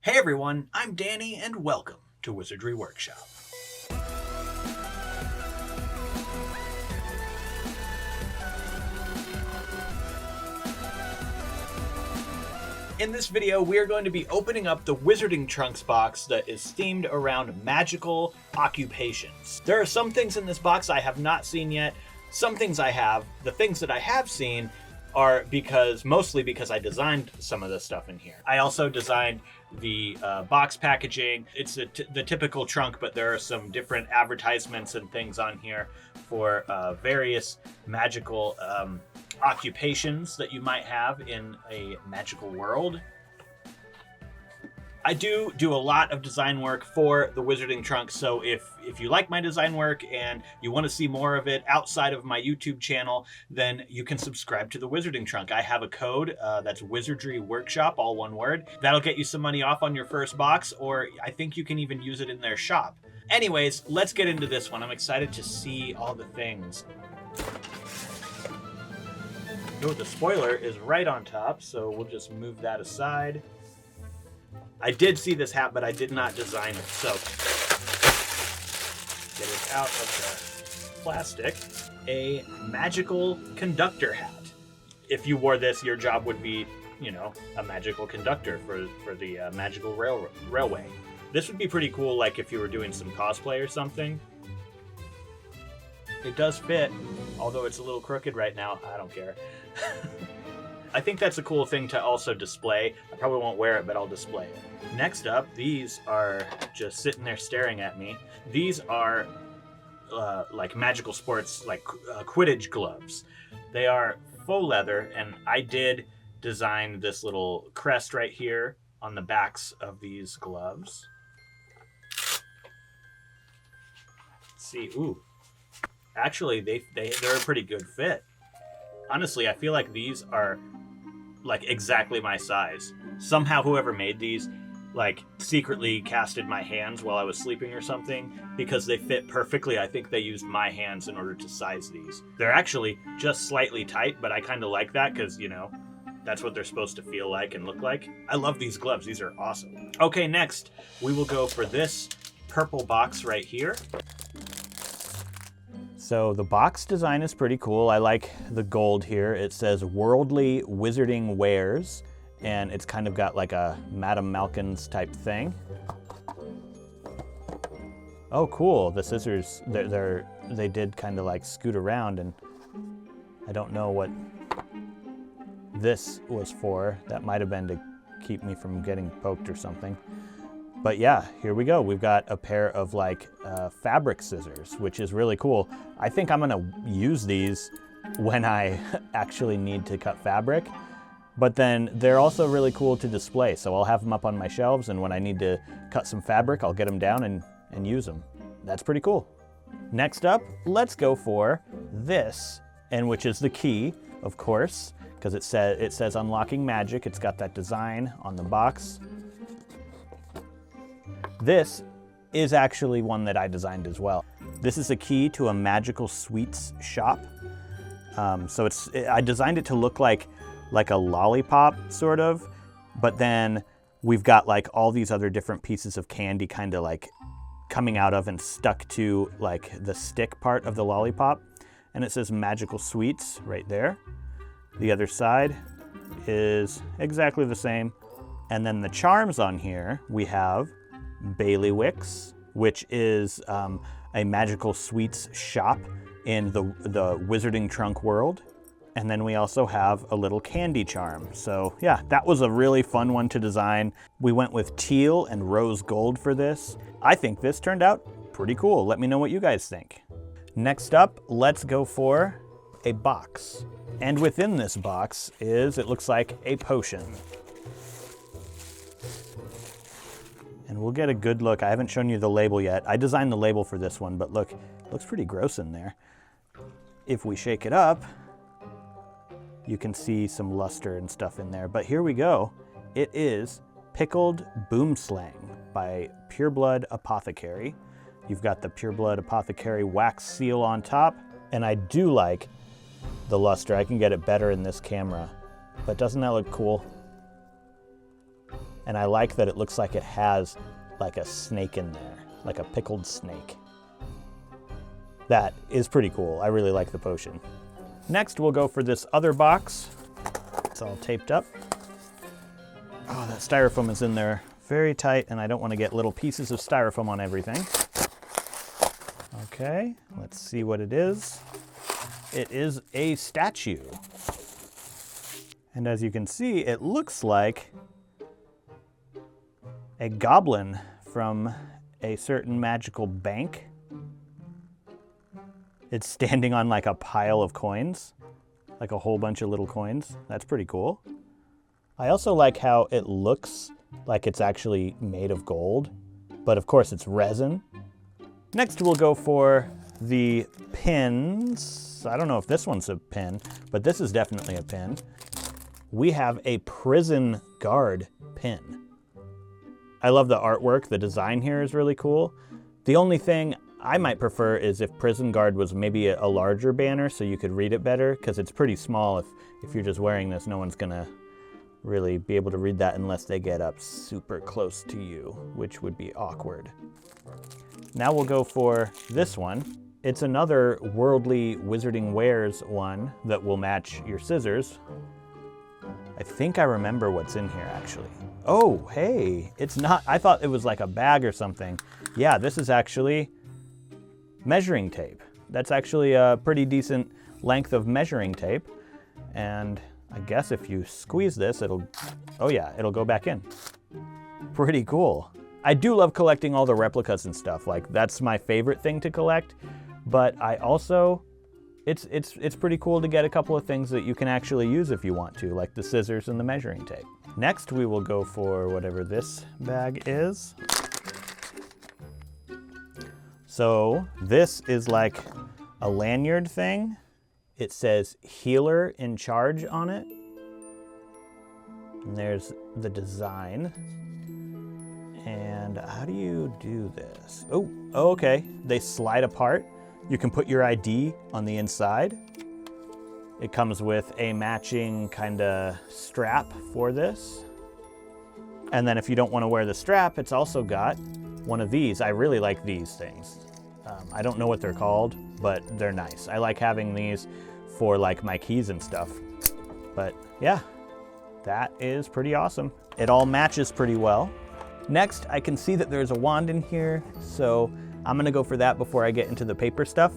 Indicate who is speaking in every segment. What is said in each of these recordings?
Speaker 1: Hey everyone, I'm Danny and welcome to Wizardry Workshop. In this video, we are going to be opening up the Wizarding Trunks box that is themed around magical occupations. There are some things in this box I have not seen yet, some things I have. The things that I have seen are mostly because I designed some of the stuff in here. I also designed the box packaging. It's the typical trunk, but there are some different advertisements and things on here for various magical occupations that you might have in a magical world. I do a lot of design work for the Wizarding Trunks, so if you like my design work and you want to see more of it outside of my YouTube channel, then you can subscribe to the Wizarding Trunk. I have a code that's Wizardry Workshop, all one word. That'll get you some money off on your first box, or I think you can even use it in their shop. Anyways, let's get into this one. I'm excited to see all the things. Oh, the spoiler is right on top, so we'll just move that aside. I did see this hat, but I did not design it, so get it out of the plastic. A magical conductor hat. If you wore this, your job would be, a magical conductor for the magical railway. This would be pretty cool, like if you were doing some cosplay or something. It does fit, although it's a little crooked right now. I don't care. I think that's a cool thing to also display. I probably won't wear it, but I'll display it. Next up, these are just sitting there staring at me. These are like magical sports, like Quidditch gloves. They are faux leather, and I did design this little crest right here on the backs of these gloves. Let's see, ooh. Actually, they're a pretty good fit. Honestly, I feel like these are like exactly my size. Somehow whoever made these like secretly casted my hands while I was sleeping or something, because they fit perfectly. I think they used my hands in order to size these. They're actually just slightly tight, but I kind of like that because, that's what they're supposed to feel like and look like. I love these gloves. These are awesome. Okay, next we will go for this purple box right here. So the box design is pretty cool. I like the gold here. It says Worldly Wizarding Wares, and it's kind of got like a Madame Malkin's type thing. Oh, cool. The scissors, they did kind of like scoot around, and I don't know what this was for. That might have been to keep me from getting poked or something. But yeah, here we go. We've got a pair of like fabric scissors, which is really cool. I think I'm gonna use these when I actually need to cut fabric, but then they're also really cool to display. So I'll have them up on my shelves, and when I need to cut some fabric, I'll get them down and use them. That's pretty cool. Next up, let's go for this, and which is the key, of course, because it says Unlocking Magic. It's got that design on the box. This is actually one that I designed as well. This is a key to a magical sweets shop. I designed it to look like a lollipop, sort of, but then we've got like all these other different pieces of candy kind of like coming out of and stuck to like the stick part of the lollipop. And it says Magical Sweets right there. The other side is exactly the same. And then the charms on here, we have Bailiwicks, which is a magical sweets shop in the Wizarding Trunk world. And then we also have a little candy charm. So yeah, that was a really fun one to design. We went with teal and rose gold for this. I think this turned out pretty cool. Let me know what you guys think. Next up, let's go for a box. And within this box it looks like a potion. And we'll get a good look. I haven't shown you the label yet. I designed the label for this one, but look, it looks pretty gross in there. If we shake it up, you can see some luster and stuff in there. But here we go. It is Pickled Boomslang by Pureblood Apothecary. You've got the Pureblood Apothecary wax seal on top, and I do like the luster. I can get it better in this camera, but doesn't that look cool? And I like that it looks like it has like a snake in there, like a pickled snake. That is pretty cool. I really like the potion. Next, we'll go for this other box. It's all taped up. Oh, that styrofoam is in there very tight, and I don't want to get little pieces of styrofoam on everything. Okay, let's see what it is. It is a statue. And as you can see, it looks like a goblin from a certain magical bank. It's standing on like a pile of coins, like a whole bunch of little coins. That's pretty cool. I also like how it looks like it's actually made of gold, but of course it's resin. Next we'll go for the pins. I don't know if this one's a pin, but this is definitely a pin. We have a prison guard pin. I love the artwork. The design here is really cool. The only thing I might prefer is if prison guard was maybe a larger banner so you could read it better, because it's pretty small. If you're just wearing this, no one's gonna really be able to read that unless they get up super close to you, which would be awkward. Now we'll go for this one. It's another Worldly Wizarding Wares one that will match your scissors. I think I remember what's in here actually. Oh, hey, it's not, I thought it was like a bag or something. Yeah, this is actually measuring tape. That's actually a pretty decent length of measuring tape. And I guess if you squeeze this, it'll go back in. Pretty cool. I do love collecting all the replicas and stuff. Like, that's my favorite thing to collect. But I also, it's pretty cool to get a couple of things that you can actually use if you want to, like the scissors and the measuring tape. Next, we will go for whatever this bag is. So this is like a lanyard thing. It says Healer in Charge on it. And there's the design. And how do you do this? Oh, okay. They slide apart. You can put your ID on the inside. It comes with a matching kind of strap for this. And then if you don't want to wear the strap, it's also got one of these. I really like these things. I don't know what they're called, but they're nice. I like having these for like my keys and stuff. But yeah, that is pretty awesome. It all matches pretty well. Next, I can see that there's a wand in here, so I'm gonna go for that before I get into the paper stuff.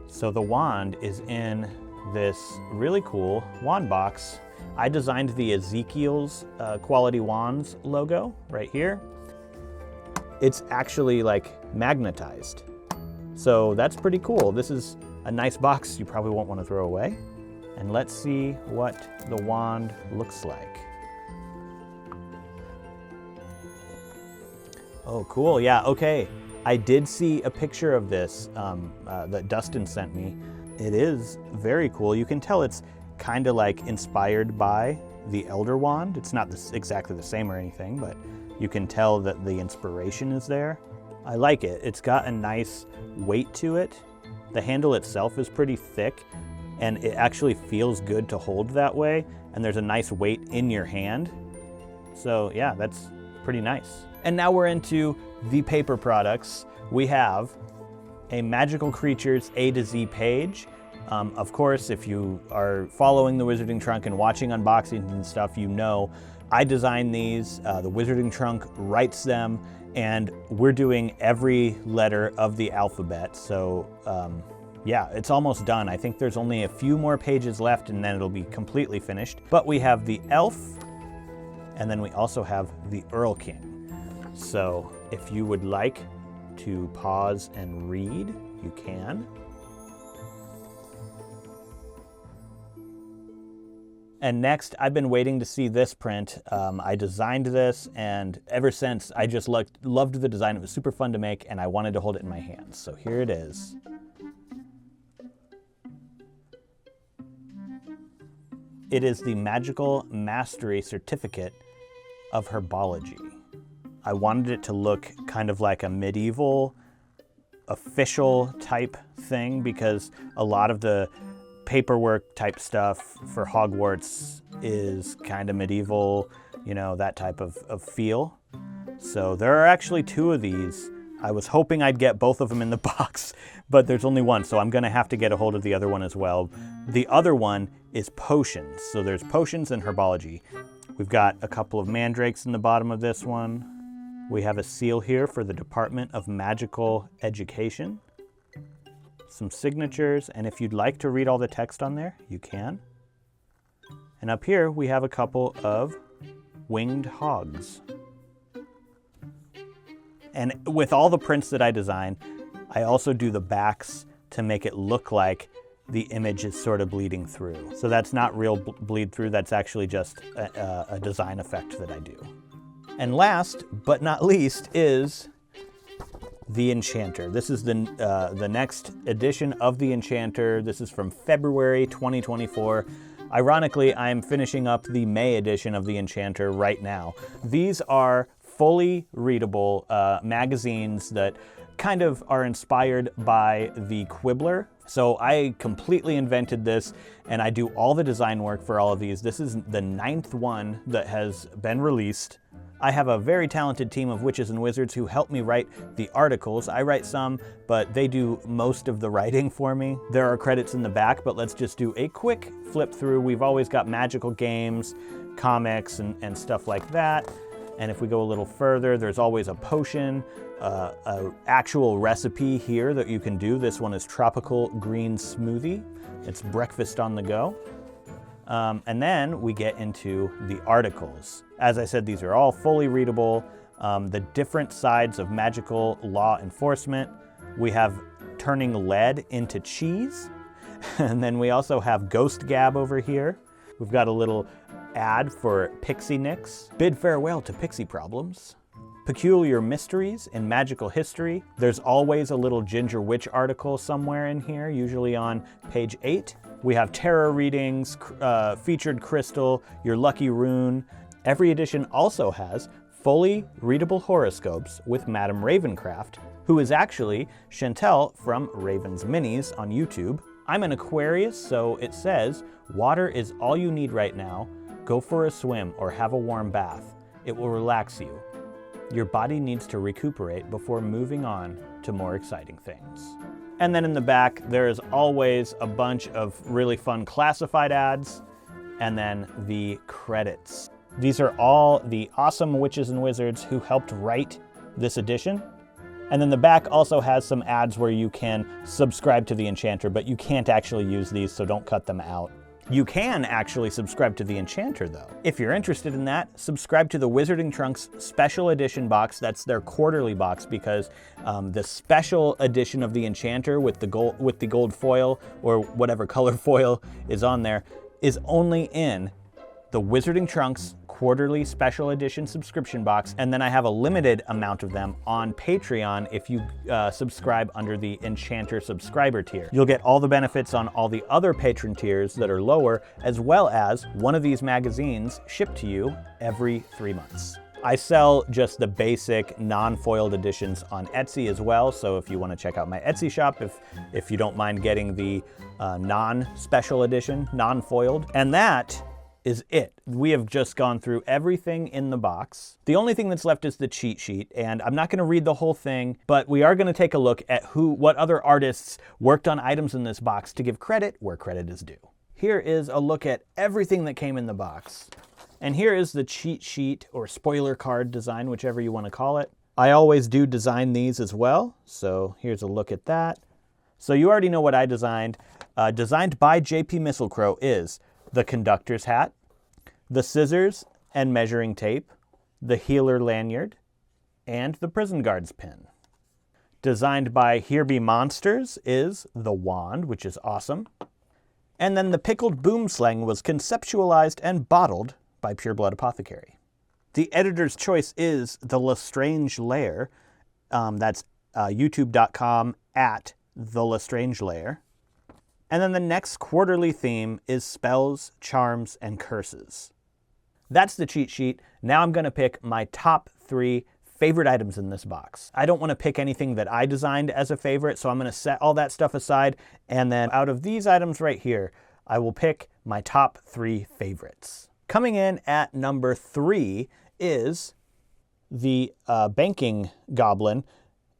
Speaker 1: So the wand is in this really cool wand box. I designed the Ezekiel's Quality Wands logo right here. It's actually like magnetized. So that's pretty cool. This is a nice box you probably won't want to throw away. And let's see what the wand looks like. Oh, cool. Yeah, okay. I did see a picture of this that Dustin sent me. It is very cool. You can tell it's kind of like inspired by the Elder Wand. It's not exactly the same or anything, but you can tell that the inspiration is there. I like it. It's got a nice weight to it. The handle itself is pretty thick, and it actually feels good to hold that way, and there's a nice weight in your hand. So yeah, that's pretty nice. And now we're into the paper products. We have a Magical Creatures A to Z page. Of course, if you are following the Wizarding Trunk and watching unboxings and stuff, you know I designed these, the Wizarding Trunk writes them, and we're doing every letter of the alphabet. So yeah, it's almost done. I think there's only a few more pages left and then it'll be completely finished. But we have the Elf, and then we also have the Earl King. So if you would like to pause and read, you can. And next, I've been waiting to see this print. I designed this, and ever since, I just loved the design. It was super fun to make, and I wanted to hold it in my hands. So here it is. It is the Magical Mastery Certificate of Herbology. I wanted it to look kind of like a medieval, official type thing, because a lot of the paperwork type stuff for Hogwarts is kind of medieval, you know, that type of feel. So there are actually 2 of these. I was hoping I'd get both of them in the box, but there's only one, so I'm gonna have to get a hold of the other one as well. The other one is potions. So there's potions and herbology. We've got a couple of mandrakes in the bottom of this one. We have a seal here for the Department of Magical Education. Some signatures, and if you'd like to read all the text on there, you can. And up here, we have a couple of winged hogs. And with all the prints that I design, I also do the backs to make it look like the image is sort of bleeding through. So that's not real bleed through, that's actually just a design effect that I do. And last but not least is the Enchanter. This is the next edition of the Enchanter. This is from February 2024. Ironically, I'm finishing up the May edition of the Enchanter right now. These are fully readable magazines that kind of are inspired by the Quibbler. So I completely invented this, and I do all the design work for all of these. This is the 9th one that has been released. I have a very talented team of witches and wizards who help me write the articles. I write some, but they do most of the writing for me. There are credits in the back, but let's just do a quick flip through. We've always got magical games, comics, and stuff like that. And if we go a little further, there's always a potion, an actual recipe here that you can do. This one is tropical green smoothie. It's breakfast on the go. And then we get into the articles. As I said, these are all fully readable. The different sides of magical law enforcement. We have turning lead into cheese. And then we also have Ghost Gab over here. We've got a little ad for Pixie Nicks. Bid farewell to Pixie Problems. Peculiar Mysteries in Magical History. There's always a little Ginger Witch article somewhere in here, usually on page 8. We have tarot readings, featured crystal, your lucky rune. Every edition also has fully readable horoscopes with Madame Ravencraft, who is actually Chantel from Raven's Minis on YouTube. I'm an Aquarius, so it says, water is all you need right now. Go for a swim or have a warm bath. It will relax you. Your body needs to recuperate before moving on to more exciting things. And then in the back, there is always a bunch of really fun classified ads, and then the credits. These are all the awesome witches and wizards who helped write this edition. And then the back also has some ads where you can subscribe to the Enchanter, but you can't actually use these, so don't cut them out. You can actually subscribe to the Enchanter, though. If you're interested in that, subscribe to the Wizarding Trunks Special Edition box. That's their quarterly box, because the special edition of the Enchanter with the gold foil, or whatever color foil is on there, is only in the Wizarding Trunks quarterly special edition subscription box, and then I have a limited amount of them on Patreon if you subscribe under the Enchanter subscriber tier. You'll get all the benefits on all the other patron tiers that are lower, as well as one of these magazines shipped to you every 3 months. I sell just the basic non-foiled editions on Etsy as well, so if you want to check out my Etsy shop, if you don't mind getting the non-special edition, non-foiled. And that is it. We have just gone through everything in the box. The only thing that's left is the cheat sheet, and I'm not going to read the whole thing, but we are going to take a look at what other artists worked on items in this box to give credit where credit is due. Here is a look at everything that came in the box. And here is the cheat sheet or spoiler card design, whichever you want to call it. I always do design these as well, so here's a look at that. So you already know what I designed. Designed by JP Misselcrow is the conductor's hat, the scissors and measuring tape, the healer lanyard, and the prison guard's pin. Designed by Here Be Monsters is the wand, which is awesome. And then the pickled boomslang was conceptualized and bottled by Pure Blood Apothecary. The editor's choice is the Lestrange Lair. That's youtube.com @thelestrange And then the next quarterly theme is spells, charms, and curses. That's the cheat sheet. Now I'm going to pick my top 3 favorite items in this box. I don't want to pick anything that I designed as a favorite, so I'm going to set all that stuff aside, and then out of these items right here, I will pick my top 3 favorites. Coming in at number 3 is the banking goblin.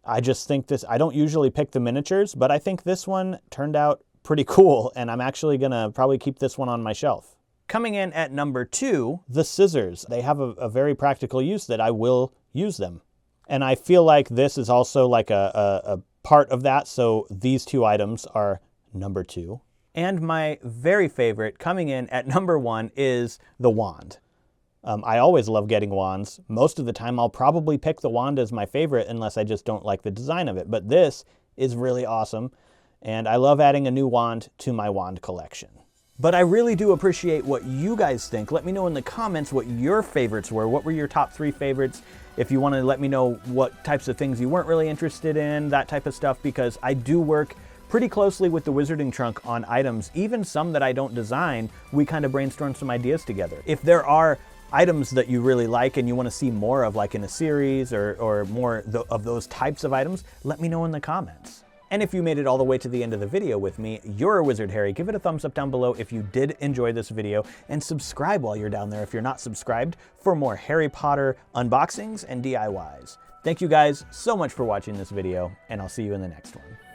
Speaker 1: I just think this, I don't usually pick the miniatures, but I think this one turned out pretty cool, and I'm actually gonna probably keep this one on my shelf. Coming in at number 2, the scissors. They have a very practical use that I will use them. And I feel like this is also like a part of that, so these 2 items are number 2. And my very favorite, coming in at number 1, is the wand. I always love getting wands. Most of the time I'll probably pick the wand as my favorite unless I just don't like the design of it. But this is really awesome, and I love adding a new wand to my wand collection. But I really do appreciate what you guys think. Let me know in the comments what your favorites were. What were your top 3 favorites? If you want to let me know what types of things you weren't really interested in, that type of stuff, because I do work pretty closely with the Wizarding Trunk on items, even some that I don't design. We kind of brainstorm some ideas together. If there are items that you really like and you want to see more of, like in a series or more of those types of items, let me know in the comments. And if you made it all the way to the end of the video with me, you're a Wizard Harry. Give it a thumbs up down below if you did enjoy this video, and subscribe while you're down there if you're not subscribed for more Harry Potter unboxings and DIYs. Thank you guys so much for watching this video, and I'll see you in the next one.